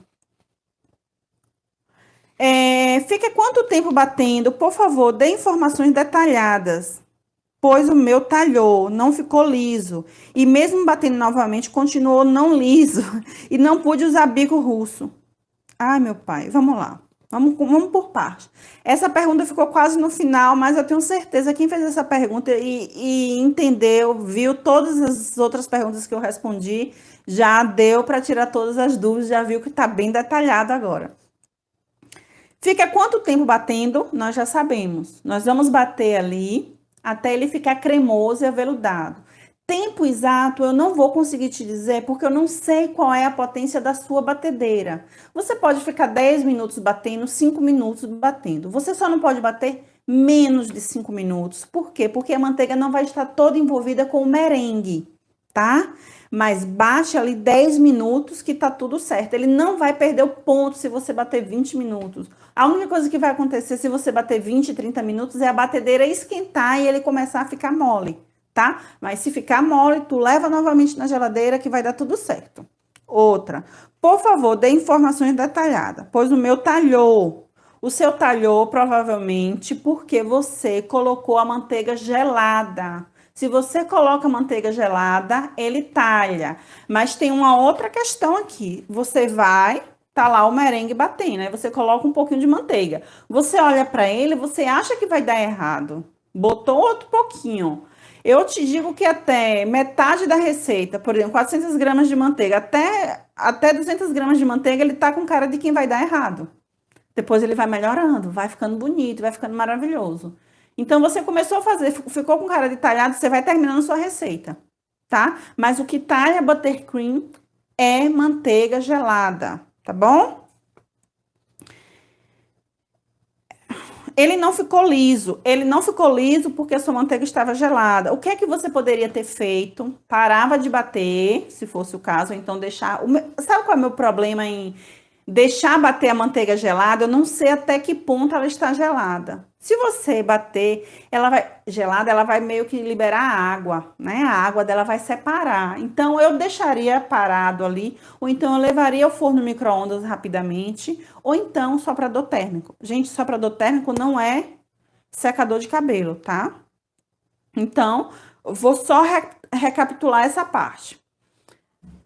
Fica quanto tempo batendo? Por favor, dê informações detalhadas, pois o meu talhou, não ficou liso. E mesmo batendo novamente, continuou não liso. E não pude usar bico russo. Ai, meu pai, vamos lá. Vamos por parte. Essa pergunta ficou quase no final, mas eu tenho certeza que quem fez essa pergunta e entendeu, viu todas as outras perguntas que eu respondi, já deu para tirar todas as dúvidas, já viu que está bem detalhado agora. Fica quanto tempo batendo? Nós já sabemos. Nós vamos bater ali até ele ficar cremoso e aveludado. Tempo exato eu não vou conseguir te dizer porque eu não sei qual é a potência da sua batedeira. Você pode ficar 10 minutos batendo, 5 minutos batendo. Você só não pode bater menos de 5 minutos. Por quê? Porque a manteiga não vai estar toda envolvida com o merengue, tá? Mas bate ali 10 minutos que tá tudo certo. Ele não vai perder o ponto se você bater 20 minutos. A única coisa que vai acontecer se você bater 20, 30 minutos é a batedeira esquentar e ele começar a ficar mole, tá? Mas se ficar mole, tu leva novamente na geladeira que vai dar tudo certo. Outra, por favor, dê informações detalhadas, pois o meu talhou. O seu talhou provavelmente porque você colocou a manteiga gelada. Se você coloca manteiga gelada, ele talha. Mas tem uma outra questão aqui. Você vai, tá lá o merengue batendo, aí você coloca um pouquinho de manteiga. Você olha para ele, você acha que vai dar errado. Botou outro pouquinho. Eu te digo que até metade da receita, por exemplo, 400 gramas de manteiga, até 200 gramas de manteiga, ele tá com cara de quem vai dar errado. Depois ele vai melhorando, vai ficando bonito, vai ficando maravilhoso. Então, você começou a fazer, ficou com cara de talhado, você vai terminando sua receita, tá? Mas o que talha buttercream é manteiga gelada, tá bom? Ele não ficou liso porque a sua manteiga estava gelada. O que é que você poderia ter feito? Parava de bater, se fosse o caso, ou então deixar... Sabe qual é o meu problema em deixar bater a manteiga gelada? Eu não sei até que ponto ela está gelada. Se você bater, ela vai gelada, ela vai meio que liberar água, né? A água dela vai separar. Então, eu deixaria parado ali, ou então eu levaria ao forno micro-ondas rapidamente, ou então soprador térmico. Gente, soprador térmico não é secador de cabelo, tá? Então, vou só recapitular essa parte.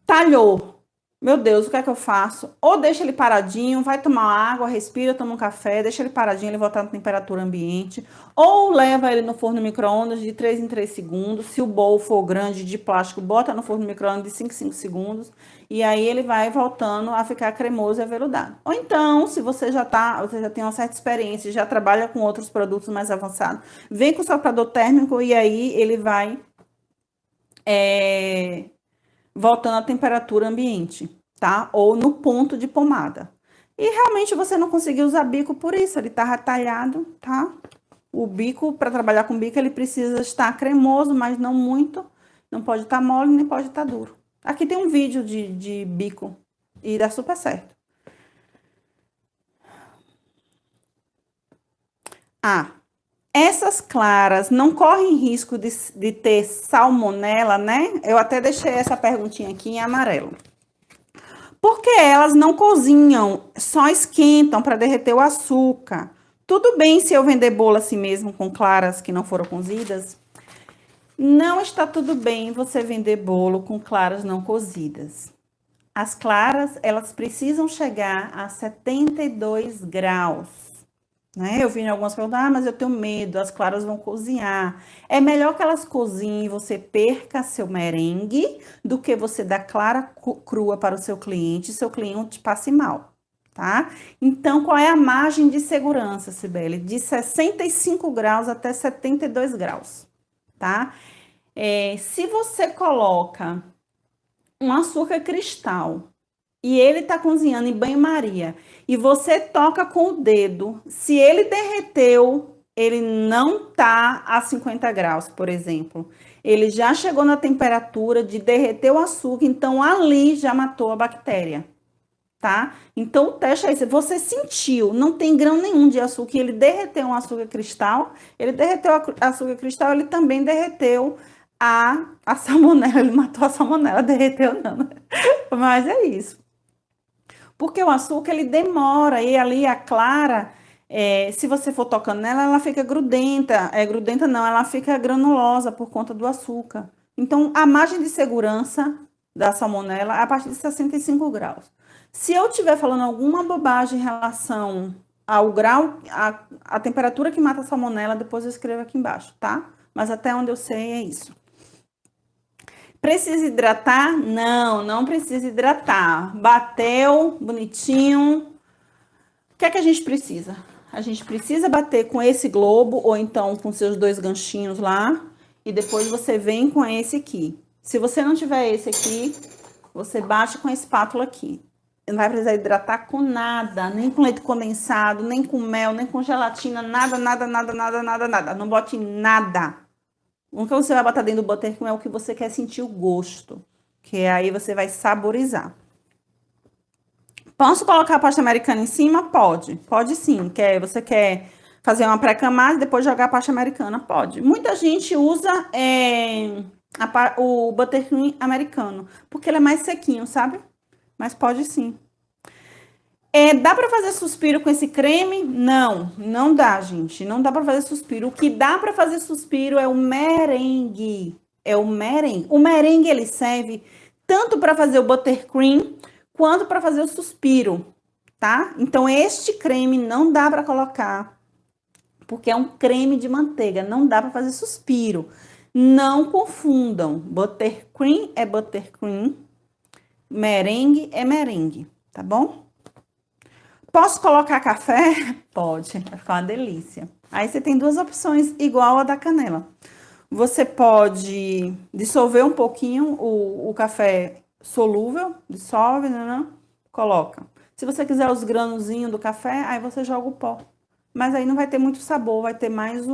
Talhou. Meu Deus, o que é que eu faço? Ou deixa ele paradinho, vai tomar água, respira, toma um café, deixa ele paradinho, ele voltar na temperatura ambiente. Ou leva ele no forno micro-ondas de 3 em 3 segundos. Se o bowl for grande de plástico, bota no forno micro-ondas de 5 em 5 segundos. E aí ele vai voltando a ficar cremoso e aveludado. Ou então, se você já tem uma certa experiência, já trabalha com outros produtos mais avançados, vem com o soprador térmico e aí ele vai é, voltando à temperatura ambiente, tá? Ou no ponto de pomada. E realmente você não conseguiu usar bico por isso, ele tá talhado, tá? O bico, para trabalhar com bico, ele precisa estar cremoso, mas não muito. Não pode estar mole, nem pode estar duro. Aqui tem um vídeo de bico e dá super certo. Ah, essas claras não correm risco de ter salmonela, né? Eu até deixei essa perguntinha aqui em amarelo. Porque elas não cozinham, só esquentam para derreter o açúcar. Tudo bem se eu vender bolo assim mesmo, com claras que não foram cozidas? Não está tudo bem você vender bolo com claras não cozidas. As claras, elas precisam chegar a 72 graus. Né? Eu vi em algumas perguntas, mas eu tenho medo, as claras vão cozinhar. É melhor que elas cozinhem e você perca seu merengue do que você dar clara crua para o seu cliente passe mal, tá? Então, qual é a margem de segurança, Cibele? De 65 graus até 72 graus, tá? Se você coloca um açúcar cristal e ele tá cozinhando em banho-maria e você toca com o dedo, se ele derreteu, ele não tá a 50 graus, por exemplo. Ele já chegou na temperatura de derreter o açúcar, então ali já matou a bactéria, tá? Então o teste é esse, você sentiu, não tem grão nenhum de açúcar, ele derreteu um açúcar cristal, ele derreteu açúcar cristal, ele também derreteu a salmonela, ele matou a salmonela, derreteu não, mas é isso. Porque o açúcar ele demora e ali a clara, se você for tocando nela, ela fica grudenta. Grudenta não, ela fica granulosa por conta do açúcar. Então, a margem de segurança da salmonela é a partir de 65 graus. Se eu estiver falando alguma bobagem em relação ao grau, a temperatura que mata a salmonela, depois eu escrevo aqui embaixo, tá? Mas até onde eu sei é isso. Precisa hidratar? Não, não precisa hidratar. Bateu, bonitinho. O que é que a gente precisa? A gente precisa bater com esse globo ou então com seus dois ganchinhos lá e depois você vem com esse aqui. Se você não tiver esse aqui, você bate com a espátula aqui. Não vai precisar hidratar com nada, nem com leite condensado, nem com mel, nem com gelatina, nada, nada, nada, nada, nada, nada. Não bote nada. O que você vai botar dentro do buttercream é o que você quer sentir o gosto, que aí você vai saborizar. Posso colocar a pasta americana em cima? Pode, pode sim. Você quer fazer uma pré-camada e depois jogar a pasta americana? Pode. Muita gente usa o buttercream americano, porque ele é mais sequinho, sabe? Mas pode sim. Dá para fazer suspiro com esse creme? Não, não dá, gente. Não dá para fazer suspiro. O que dá para fazer suspiro é o merengue. É o merengue. O merengue ele serve tanto para fazer o buttercream quanto para fazer o suspiro, tá? Então este creme não dá para colocar porque é um creme de manteiga, não dá para fazer suspiro. Não confundam. Buttercream é buttercream, merengue é merengue, tá bom? Posso colocar café? Pode, vai ficar uma delícia. Aí você tem duas opções, igual a da canela. Você pode dissolver um pouquinho o café solúvel, dissolve, né? Coloca. Se você quiser os granozinhos do café, aí você joga o pó. Mas aí não vai ter muito sabor, vai ter mais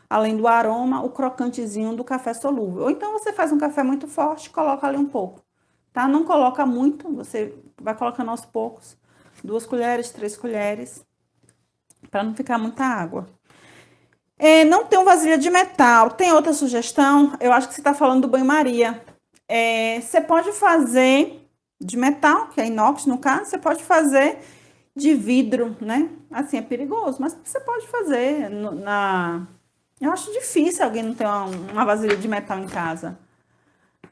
além do aroma, o crocantezinho do café solúvel. Ou então você faz um café muito forte, coloca ali um pouco, tá? Não coloca muito, você vai colocando aos poucos. 2 colheres, 3 colheres, para não ficar muita água. Não tem vasilha de metal. Tem outra sugestão? Eu acho que você está falando do banho-maria. Você pode fazer de metal, que é inox no caso, você pode fazer de vidro, né? Assim, é perigoso, mas você pode fazer Eu acho difícil alguém não ter uma vasilha de metal em casa.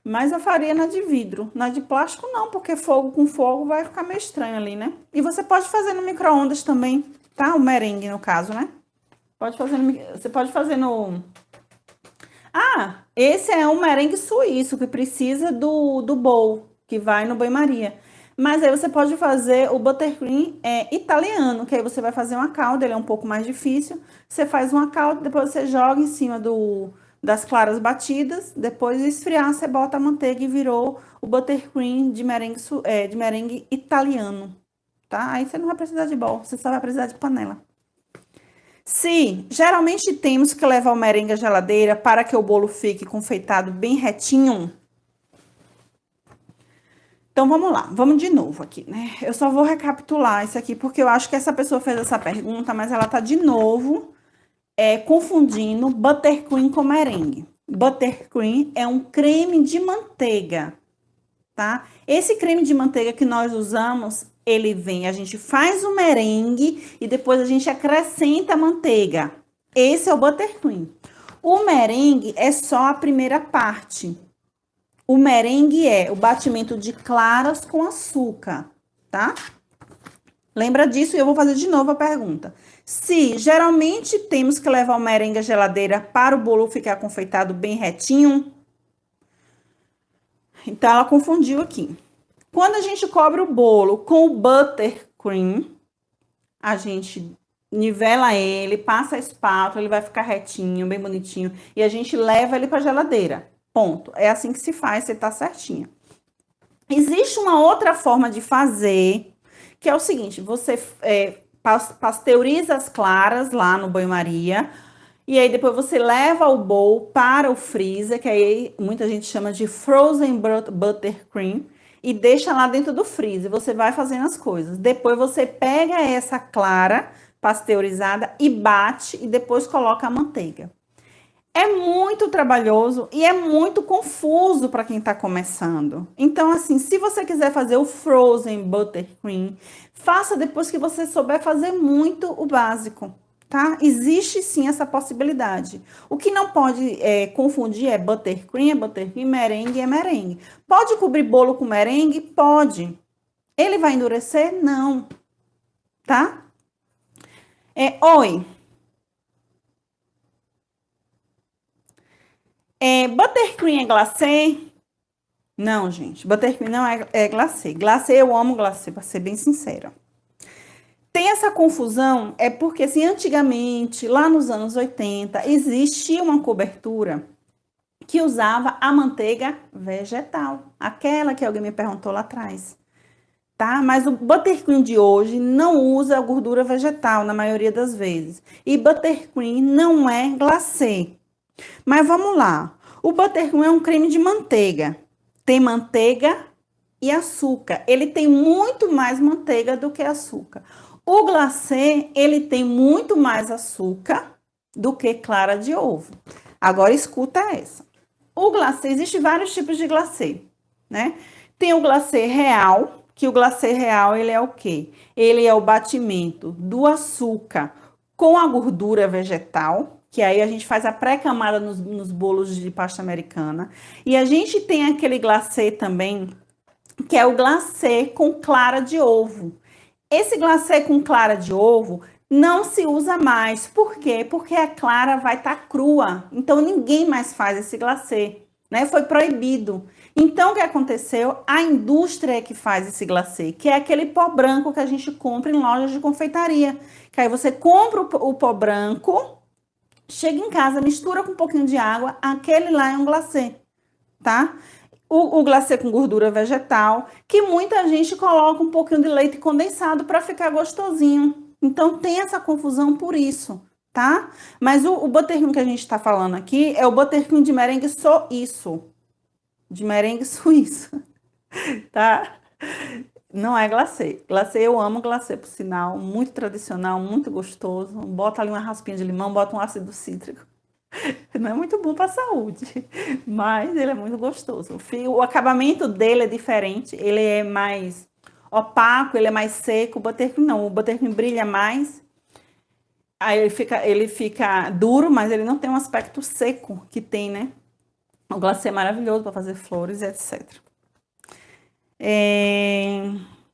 Mas eu faria na de vidro. Na de plástico não, porque fogo com fogo vai ficar meio estranho ali, né? E você pode fazer no micro-ondas também, tá? O merengue, no caso, né? Pode fazer você pode fazer no... Ah, esse é um merengue suíço, que precisa do bowl, que vai no banho-maria. Mas aí você pode fazer o buttercream italiano, que aí você vai fazer uma calda, ele é um pouco mais difícil. Você faz uma calda, depois você joga em cima das claras batidas, depois de esfriar, você bota a manteiga e virou o buttercream de merengue italiano, tá? Aí você não vai precisar de bowl, você só vai precisar de panela. Se geralmente temos que levar o merengue à geladeira para que o bolo fique confeitado bem retinho. Então vamos lá, vamos de novo aqui, né? Eu só vou recapitular isso aqui porque eu acho que essa pessoa fez essa pergunta, mas ela tá de novo confundindo buttercream com merengue. Buttercream é um creme de manteiga, tá? Esse creme de manteiga que nós usamos, a gente faz o merengue e depois a gente acrescenta a manteiga. Esse é o buttercream. O merengue é só a primeira parte. O merengue é o batimento de claras com açúcar, tá? Lembra disso e eu vou fazer de novo a pergunta. Se geralmente temos que levar o merengue à geladeira para o bolo ficar confeitado bem retinho, então ela confundiu aqui. Quando a gente cobre o bolo com o buttercream, a gente nivela ele, passa a espátula, ele vai ficar retinho, bem bonitinho, e a gente leva ele para a geladeira. Ponto. É assim que se faz, você tá certinha. Existe uma outra forma de fazer, que é o seguinte, você pasteuriza as claras lá no banho-maria, e aí depois você leva o bowl para o freezer, que aí muita gente chama de frozen buttercream, e deixa lá dentro do freezer. Você vai fazendo as coisas. Depois você pega essa clara pasteurizada e bate, e depois coloca a manteiga. É muito trabalhoso e é muito confuso para quem está começando. Então, assim, se você quiser fazer o frozen buttercream, faça depois que você souber fazer muito o básico, tá? Existe sim essa possibilidade. O que não pode confundir é buttercream, merengue é merengue. Pode cobrir bolo com merengue? Pode. Ele vai endurecer? Não. Tá? Oi. Buttercream é glacê? Não, gente. Buttercream não é glacê. Glacê, eu amo glacê, pra ser bem sincera. Tem essa confusão, é porque, assim, antigamente, lá nos anos 80, existia uma cobertura que usava a manteiga vegetal. Aquela que alguém me perguntou lá atrás. Tá? Mas o buttercream de hoje não usa a gordura vegetal, na maioria das vezes. E buttercream não é glacê. Mas vamos lá. O buttercream é um creme de manteiga. Tem manteiga e açúcar. Ele tem muito mais manteiga do que açúcar. O glacê, ele tem muito mais açúcar do que clara de ovo. Agora escuta essa. O glacê, existe vários tipos de glacê, né? Tem o glacê real, que o glacê real, ele é o quê? Ele é o batimento do açúcar com a gordura vegetal, que aí a gente faz a pré-camada nos bolos de pasta americana. E a gente tem aquele glacê também, que é o glacê com clara de ovo. Esse glacê com clara de ovo não se usa mais. Por quê? Porque a clara vai estar crua. Então, ninguém mais faz esse glacê, né? Foi proibido. Então, o que aconteceu? A indústria é que faz esse glacê, que é aquele pó branco que a gente compra em lojas de confeitaria. Que aí você compra o pó branco, chega em casa, mistura com um pouquinho de água, aquele lá é um glacê, tá? O glacê com gordura vegetal, que muita gente coloca um pouquinho de leite condensado para ficar gostosinho. Então, tem essa confusão por isso, tá? Mas o buttercream que a gente tá falando aqui é o buttercream de merengue suíço. De merengue suíço, tá? Não é glacê. Glacê, eu amo glacê, por sinal. Muito tradicional, muito gostoso. Bota ali uma raspinha de limão, bota um ácido cítrico. Não é muito bom para a saúde, mas ele é muito gostoso. O acabamento dele é diferente, ele é mais opaco, ele é mais seco. O buttercream não, o buttercream brilha mais. Aí ele fica duro, mas ele não tem um aspecto seco que tem, né? O glacê é maravilhoso para fazer flores, etc.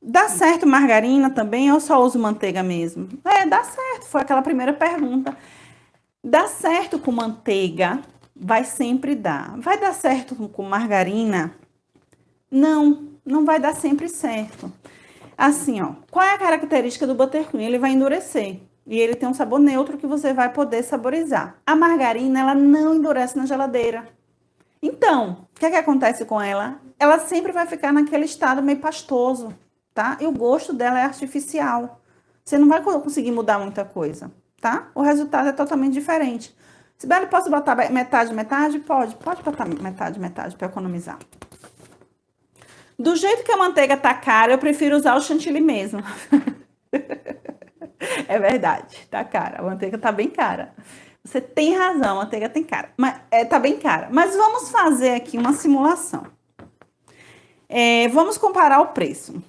Dá certo margarina também ou só uso manteiga mesmo? Dá certo, foi aquela primeira pergunta. Dá certo com manteiga, vai sempre dar. Vai dar certo com margarina? Não, não vai dar sempre certo. Assim, ó, qual é a característica do buttercream? Ele vai endurecer e ele tem um sabor neutro que você vai poder saborizar. A margarina, ela não endurece na geladeira. Então, o que é que acontece com ela? Ela sempre vai ficar naquele estado meio pastoso, tá? E o gosto dela é artificial. Você não vai conseguir mudar muita coisa, tá? O resultado é totalmente diferente. Sibeli, posso botar metade, metade? Pode botar metade, metade para economizar. Do jeito que a manteiga tá cara, eu prefiro usar o chantilly mesmo. É verdade, tá cara. A manteiga tá bem cara. Você tem razão, a manteiga tem cara. Mas, tá bem cara. Mas vamos fazer aqui uma simulação. Vamos comparar o preço.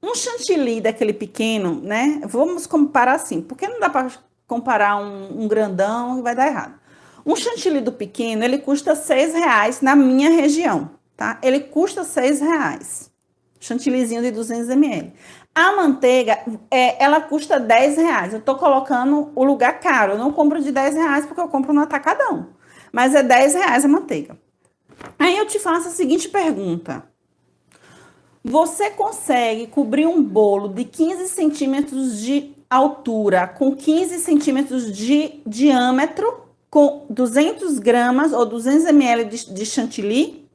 Um chantilly daquele pequeno, né? Vamos comparar assim, porque não dá para comparar um grandão e vai dar errado. Um chantilly do pequeno, ele custa R$6 na minha região, tá? Ele custa R$6. Chantillyzinho de 200 ml. A manteiga, ela custa R$10. Eu tô colocando o lugar caro. Eu não compro de R$10 porque eu compro no atacadão. Mas é R$10 a manteiga. Aí eu te faço a seguinte pergunta. Você consegue cobrir um bolo de 15 centímetros de altura com 15 centímetros de diâmetro com 200 gramas ou 200 ml de chantilly?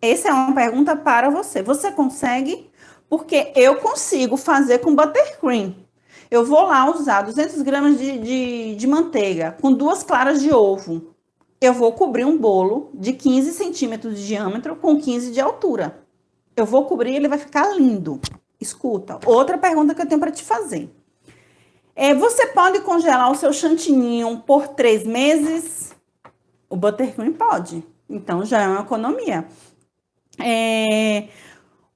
Essa é uma pergunta para você. Você consegue? Porque eu consigo fazer com buttercream. Eu vou lá usar 200 gramas de manteiga com 2 claras de ovo. Eu vou cobrir um bolo de 15 centímetros de diâmetro com 15 de altura. Eu vou cobrir, ele vai ficar lindo. Escuta, outra pergunta que eu tenho para te fazer. Você pode congelar o seu chantininho por 3 meses? O buttercream pode. Então, já é uma economia.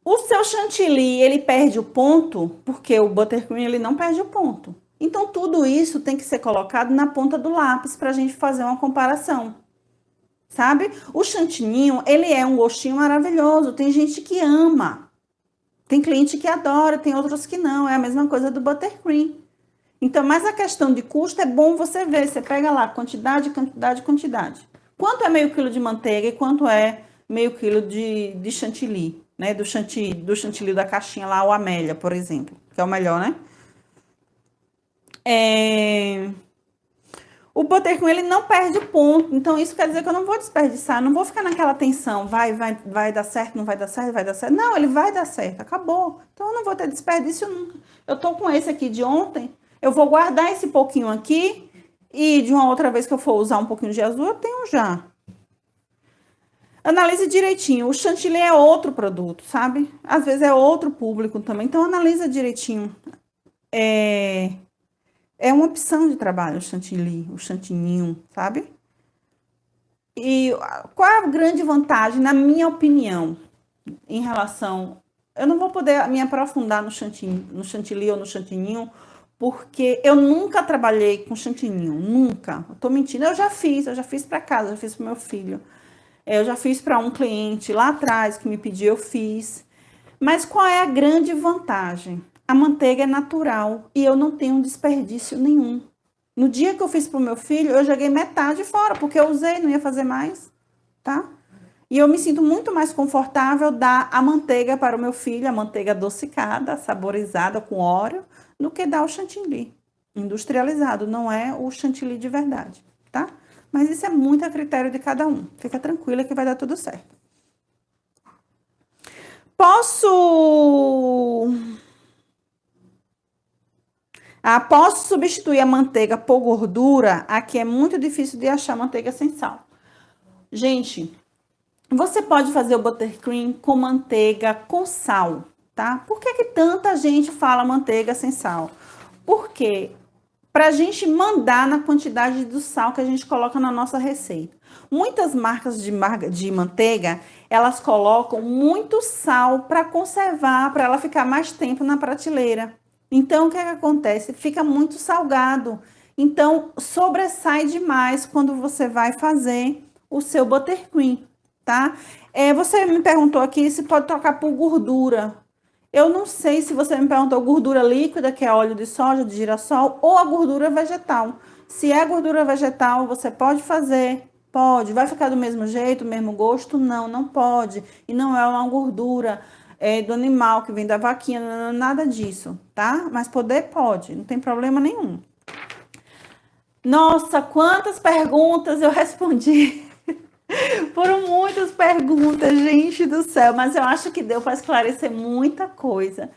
O seu chantilly, ele perde o ponto, porque o buttercream, ele não perde o ponto. Então, tudo isso tem que ser colocado na ponta do lápis para a gente fazer uma comparação. Sabe? O chantininho, ele é um gostinho maravilhoso. Tem gente que ama. Tem cliente que adora, tem outros que não. É a mesma coisa do buttercream. Então, mas a questão de custo é bom você ver. Você pega lá quantidade, quantidade, quantidade. Quanto é meio quilo de manteiga e quanto é meio quilo de chantilly, né? Do chantilly da caixinha lá, o Amélia, por exemplo. Que é o melhor, né? O buttercream, ele não perde ponto. Então, isso quer dizer que eu não vou desperdiçar. Não vou ficar naquela tensão. Vai dar certo, não vai dar certo, vai dar certo. Não, ele vai dar certo. Acabou. Então, eu não vou ter desperdício nunca. Eu tô com esse aqui de ontem. Eu vou guardar esse pouquinho aqui. E de uma outra vez que eu for usar um pouquinho de azul, eu tenho já. Analise direitinho. O chantilly é outro produto, sabe? Às vezes é outro público também. Então, analisa direitinho. É uma opção de trabalho o chantilly, o chantininho, sabe? E qual é a grande vantagem, na minha opinião, em relação... Eu não vou poder me aprofundar no chantilly ou no chantininho, porque eu nunca trabalhei com chantininho, nunca. Eu tô mentindo, eu já fiz para casa, já fiz para meu filho. Eu já fiz para um cliente lá atrás que me pediu, eu fiz. Mas qual é a grande vantagem? A manteiga é natural e eu não tenho desperdício nenhum. No dia que eu fiz para o meu filho, eu joguei metade fora, porque eu usei, não ia fazer mais, tá? E eu me sinto muito mais confortável dar a manteiga para o meu filho, a manteiga adocicada, saborizada com óleo, do que dar o chantilly industrializado, não é o chantilly de verdade, tá? Mas isso é muito a critério de cada um. Fica tranquila que vai dar tudo certo. Posso substituir a manteiga por gordura? Aqui é muito difícil de achar manteiga sem sal. Gente, você pode fazer o buttercream com manteiga com sal, tá? Por que tanta gente fala manteiga sem sal? Porque pra gente mandar na quantidade do sal que a gente coloca na nossa receita. Muitas marcas de manteiga, elas colocam muito sal para conservar, para ela ficar mais tempo na prateleira. Então, o que acontece? Fica muito salgado. Então, sobressai demais quando você vai fazer o seu buttercream, tá? Você me perguntou aqui se pode trocar por gordura. Eu não sei se você me perguntou gordura líquida, que é óleo de soja, de girassol, ou a gordura vegetal. Se é gordura vegetal, você pode fazer? Pode. Vai ficar do mesmo jeito, do mesmo gosto? Não, não pode. E não é uma gordura do animal que vem da vaquinha, nada disso, tá? Mas poder pode, não tem problema nenhum. Nossa, quantas perguntas eu respondi. Foram muitas perguntas, gente do céu, mas eu acho que deu para esclarecer muita coisa.